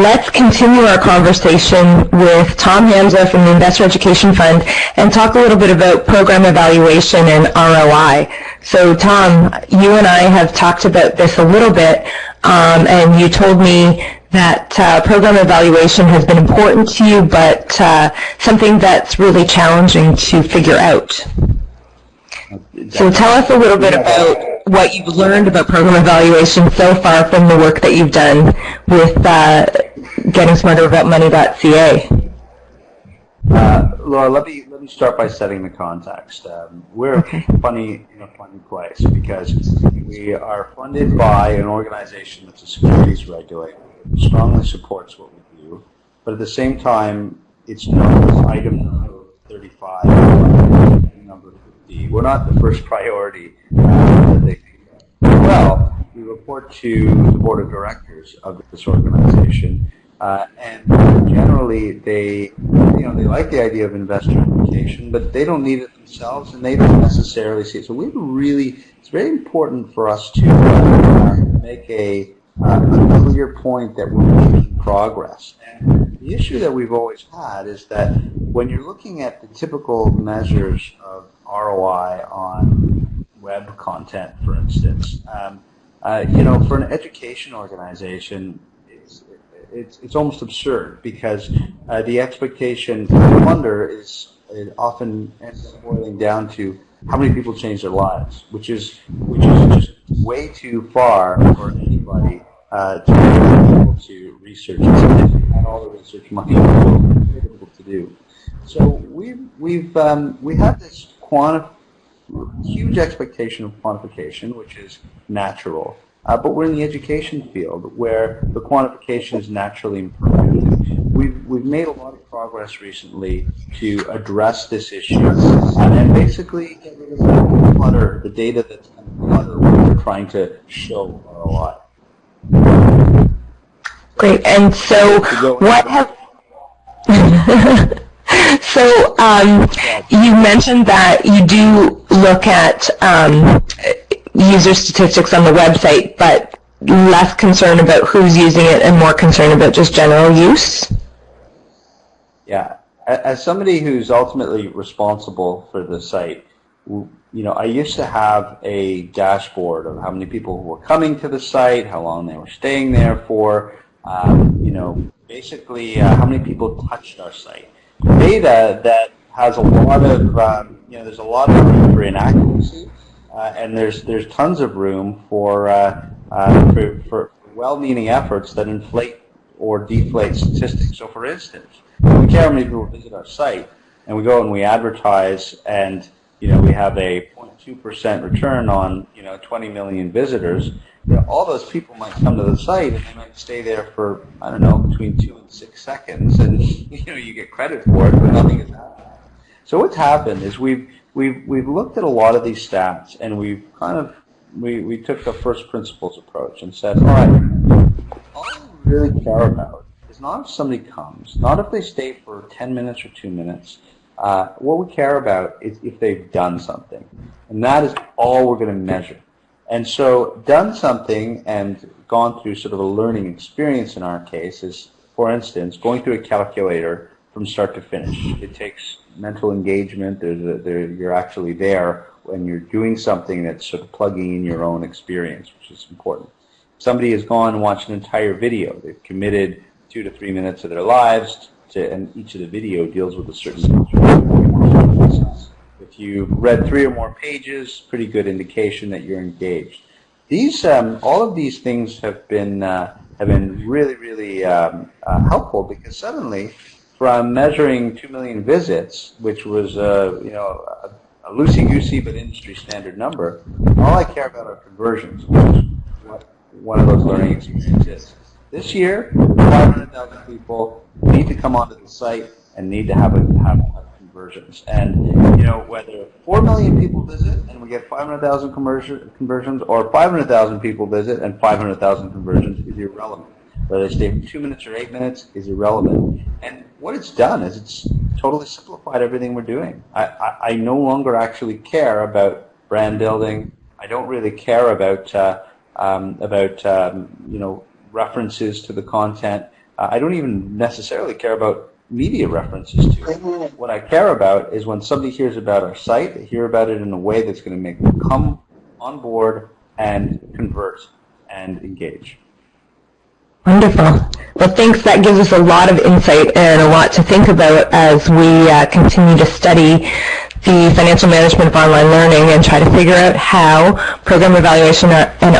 let's continue our conversation with Tom Hamza from the Investor Education Fund and talk a little bit about program evaluation and ROI. So Tom, you and I have talked about this a little bit, and you told me that program evaluation has been important to you, but something that's really challenging to figure out. So tell us a little bit about what you've learned about program evaluation so far from the work that you've done with Getting Smarter About Money.ca. Laura, let me start by setting the context. We're in a funny place because we are funded by an organization that's a securities regulator, strongly supports what we do, but at the same time, it's known as item number 35, number 50. We're not the first priority that they think of. Well, we report to the board of directors of this organization, and generally they like the idea of investor education, but they don't need it themselves, and they don't necessarily see it. So it's very important for us to make a clear point that we're making progress. And the issue that we've always had is that when you're looking at the typical measures of ROI on web content, for instance, for an education organization, it's almost absurd because the expectation from the funder is it often ends up boiling down to how many people change their lives, which is just way too far for anybody to be able to research. And all the research money is able to do. So we have this huge expectation of quantification, which is natural. But we're in the education field where the quantification is naturally imperfect. We've made a lot of progress recently to address this issue and basically get rid of the clutter, the data that's kind of clutter when we're trying to show ROI. Great. And so what have So you mentioned that you do look at user statistics on the website, but less concerned about who's using it and more concerned about just general use? Yeah. As somebody who's ultimately responsible for the site, I used to have a dashboard of how many people were coming to the site, how long they were staying there for, basically how many people touched our site. Data that has a lot of, there's a lot of room for inaccuracy, and there's tons of room for well-meaning efforts that inflate or deflate statistics. So, for instance, we care how many people visit our site, and we go and we advertise, and we have a 0.2% return on 20 million visitors. All those people might come to the site and they might stay there for, I don't know, between 2 and 6 seconds, and you get credit for it, but nothing has happened. So what's happened is we've looked at a lot of these stats, and we took a first principles approach and said, all right, all we really care about is not if somebody comes, not if they stay for 10 minutes or 2 minutes. What we care about is if they've done something, and that is all we're going to measure. And so done something and gone through sort of a learning experience in our case is, for instance, going through a calculator from start to finish. It takes mental engagement. You're actually there when you're doing something that's sort of plugging in your own experience, which is important. Somebody has gone and watched an entire video. They've committed 2 to 3 minutes of their lives and each of the video deals with a certain. If you've read 3 or more pages, pretty good indication that you're engaged. These, all of these things have been really, really helpful because suddenly, from measuring 2 million visits, which was a loosey-goosey but industry standard number, all I care about are conversions, which is what one of those learning experiences is. This year, 500,000 people need to come onto the site and need to have conversions. And whether 4 million people visit and we get 500,000 conversions, or 500,000 people visit and 500,000 conversions is irrelevant. Whether they stay for 2 minutes or 8 minutes is irrelevant. And what it's done is it's totally simplified everything we're doing. I no longer actually care about brand building. I don't really care about references to the content. I don't even necessarily care about media references to it. What I care about is when somebody hears about our site, they hear about it in a way that's going to make them come on board and convert and engage. Wonderful. Well, thanks. That gives us a lot of insight and a lot to think about as we continue to study the financial management of online learning and try to figure out how program evaluation and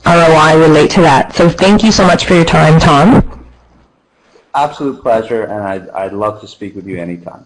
ROI relate to that. So thank you so much for your time, Tom. Absolute pleasure, and I'd love to speak with you anytime.